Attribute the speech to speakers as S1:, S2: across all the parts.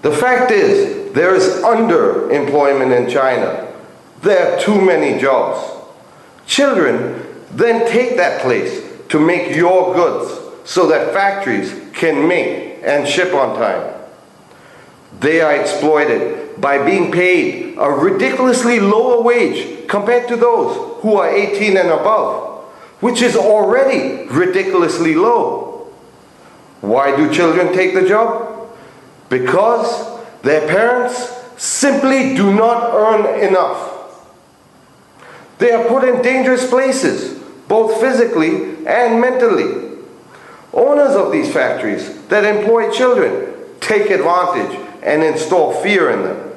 S1: The fact is, there is underemployment in China. There are too many jobs. Children then take that place to make your goods so that factories can make and ship on time. They are exploited by being paid a ridiculously lower wage compared to those who are 18 and above, which is already ridiculously low. Why do children take the job? Because their parents simply do not earn enough. They are put in dangerous places, both physically and mentally. Owners of these factories that employ children take advantage and install fear in them.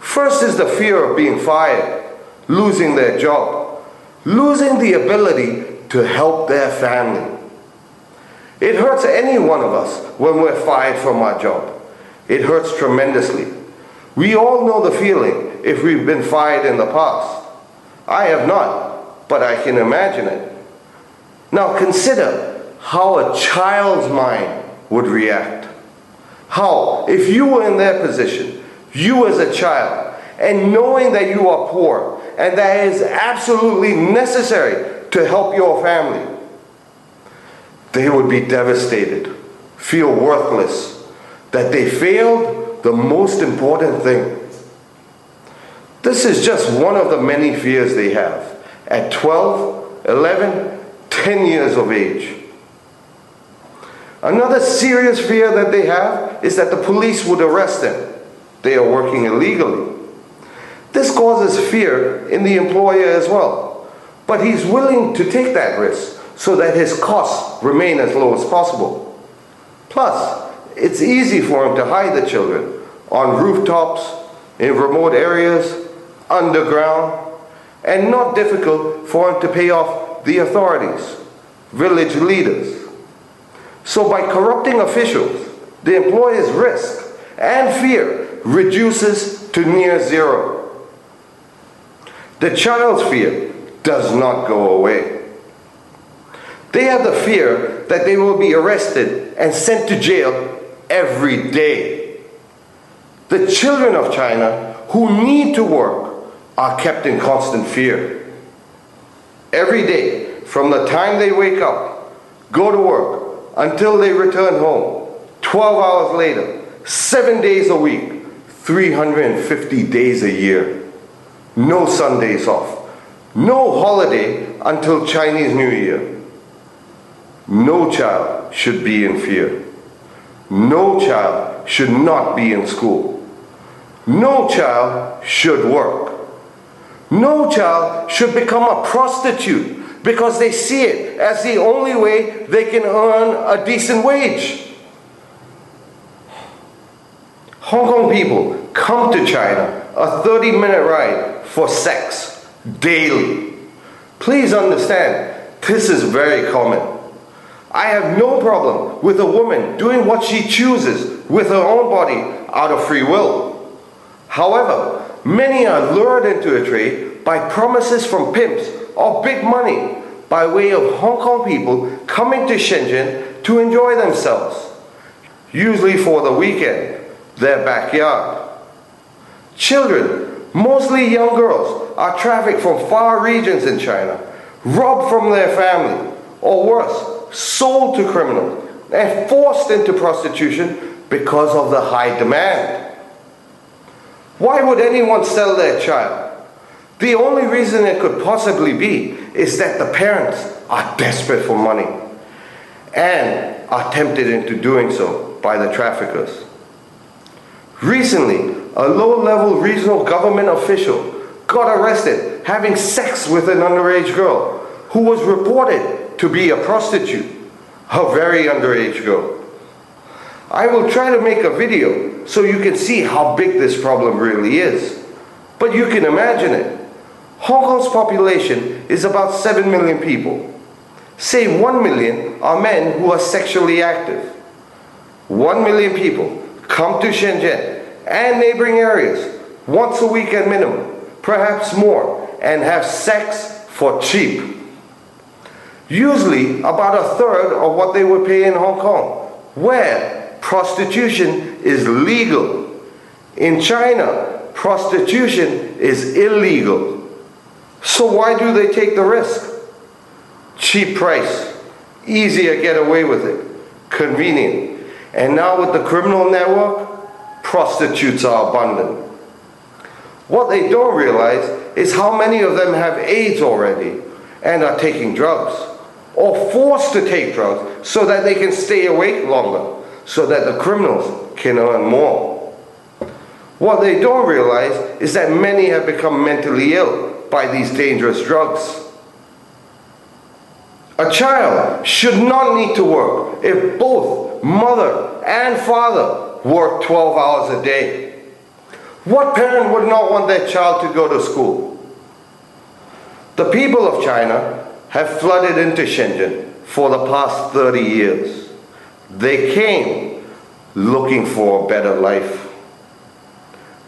S1: First is the fear of being fired, losing their job, losing the ability to help their family. It hurts any one of us when we're fired from our job. It hurts tremendously. We all know the feeling if we've been fired in the past. I have not, but I can imagine it. Now consider how a child's mind would react. How, if you were in their position, you as a child, and knowing that you are poor, and that it is absolutely necessary to help your family, they would be devastated, feel worthless, that they failed the most important thing. This is just one of the many fears they have at 12, 11, 10 years of age. Another serious fear that they have is that the police would arrest them. They are working illegally. This causes fear in the employer as well, but he's willing to take that risk so that his costs remain as low as possible. Plus, it's easy for him to hide the children on rooftops, in remote areas, underground, and not difficult for him to pay off the authorities, village leaders. So by corrupting officials, the employer's risk and fear reduces to near zero. The child's fear does not go away. They have the fear that they will be arrested and sent to jail every day. The children of China who need to work are kept in constant fear. Every day, from the time they wake up, go to work, until they return home, 12 hours later, 7 days a week, 350 days a year. No Sundays off. No holiday until Chinese New Year. No child should be in fear. No child should not be in school. No child should work. No child should become a prostitute because they see it as the only way they can earn a decent wage. Hong Kong people come to China a 30-minute ride for sex daily. Please understand, this is very common. I have no problem with a woman doing what she chooses with her own body out of free will. However, many are lured into a trade by promises from pimps or big money by way of Hong Kong people coming to Shenzhen to enjoy themselves, usually for the weekend, their backyard. Children, mostly young girls, are trafficked from far regions in China, robbed from their family, or worse, sold to criminals, and forced into prostitution because of the high demand. Why would anyone sell their child? The only reason it could possibly be is that the parents are desperate for money and are tempted into doing so by the traffickers. Recently, a low-level regional government official got arrested having sex with an underage girl who was reported to be a prostitute, a very underage girl. I will try to make a video so you can see how big this problem really is. But you can imagine it. Hong Kong's population is about 7 million people. Say 1 million are men who are sexually active. 1 million people come to Shenzhen and neighboring areas once a week at minimum, perhaps more, and have sex for cheap. Usually about a third of what they would pay in Hong Kong, where prostitution is legal. In China, prostitution is illegal. So why do they take the risk? Cheap price, easier to get away with it, convenient. And now with the criminal network, prostitutes are abundant. What they don't realize is how many of them have AIDS already and are taking drugs, or forced to take drugs so that they can stay awake longer, so that the criminals can earn more. What they don't realize is that many have become mentally ill by these dangerous drugs. A child should not need to work if both mother and father work 12 hours a day. What parent would not want their child to go to school? The people of China have flooded into Shenzhen for the past 30 years. They came looking for a better life.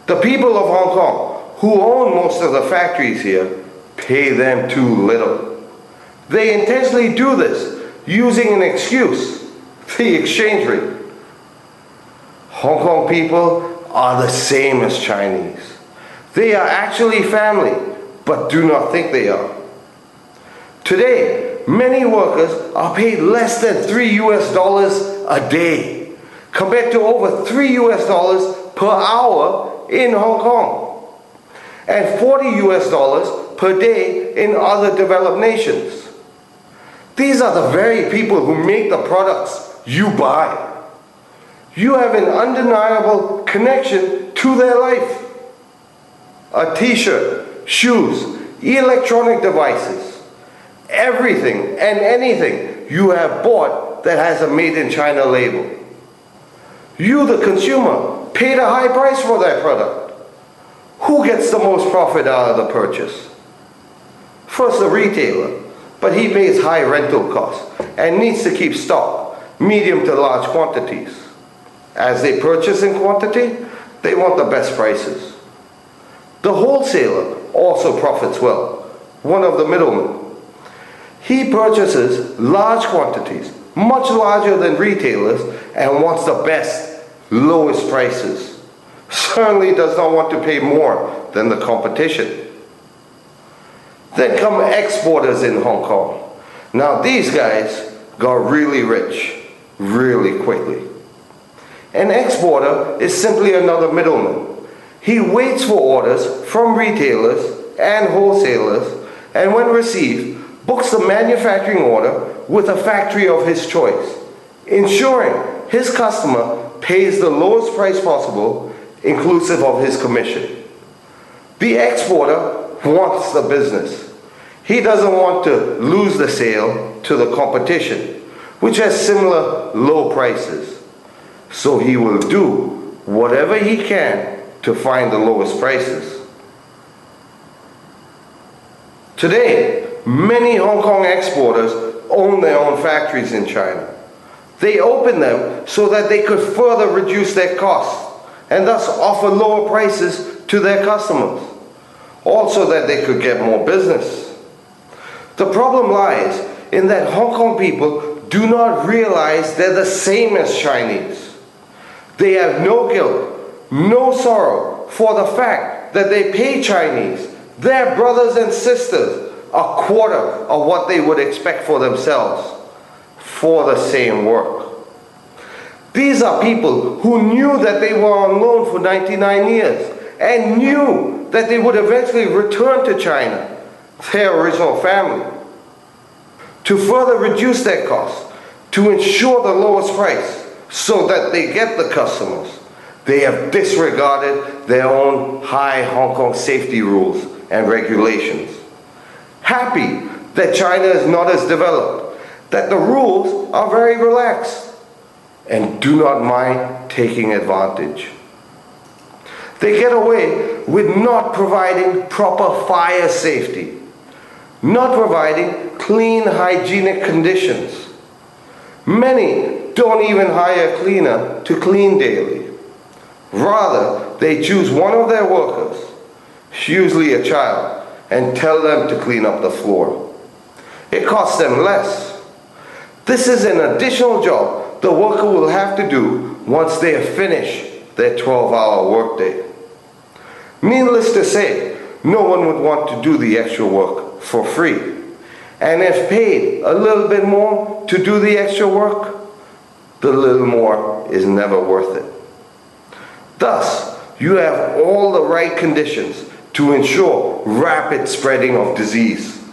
S1: The people of Hong Kong, who own most of the factories here, pay them too little. They intentionally do this using an excuse, the exchange rate. Hong Kong people are the same as Chinese. They are actually family, but do not think they are. Today, many workers are paid less than $3 a day, compared to over $3 per hour in Hong Kong, and $40 per day in other developed nations. These are the very people who make the products you buy. You have an undeniable connection to their life. A t-shirt, shoes, electronic devices, everything and anything you have bought that has a Made in China label. You, the consumer, paid a high price for that product. Who gets the most profit out of the purchase? First, the retailer, but he pays high rental costs and needs to keep stock, medium to large quantities. As they purchase in quantity, they want the best prices. The wholesaler also profits well, one of the middlemen. He purchases large quantities, much larger than retailers, and wants the best, lowest prices. Certainly does not want to pay more than the competition. Then come exporters in Hong Kong. Now these guys got really rich, really quickly. An exporter is simply another middleman. He waits for orders from retailers and wholesalers, and when received, books the manufacturing order with a factory of his choice, ensuring his customer pays the lowest price possible, inclusive of his commission. The exporter wants the business. He doesn't want to lose the sale to the competition, which has similar low prices. So he will do whatever he can to find the lowest prices. Today, many Hong Kong exporters own their own factories in China. They opened them so that they could further reduce their costs and thus offer lower prices to their customers, also that they could get more business. The problem lies in that Hong Kong people do not realize they're the same as Chinese. They have no guilt, no sorrow for the fact that they pay Chinese, their brothers and sisters, a quarter of what they would expect for themselves for the same work. These are people who knew that they were on loan for 99 years and knew that they would eventually return to China, their original family, to further reduce their costs, to ensure the lowest price so that they get the customers. They have disregarded their own high Hong Kong safety rules and regulations. Happy that China is not as developed, that the rules are very relaxed, and do not mind taking advantage. They get away with not providing proper fire safety, not providing clean, hygienic conditions. Many don't even hire a cleaner to clean daily. Rather, they choose one of their workers, usually a child, and tell them to clean up the floor. It costs them less. This is an additional job the worker will have to do once they have finished their 12-hour workday. Needless to say, no one would want to do the extra work for free. And if paid a little bit more to do the extra work, the little more is never worth it. Thus, you have all the right conditions to ensure rapid spreading of disease.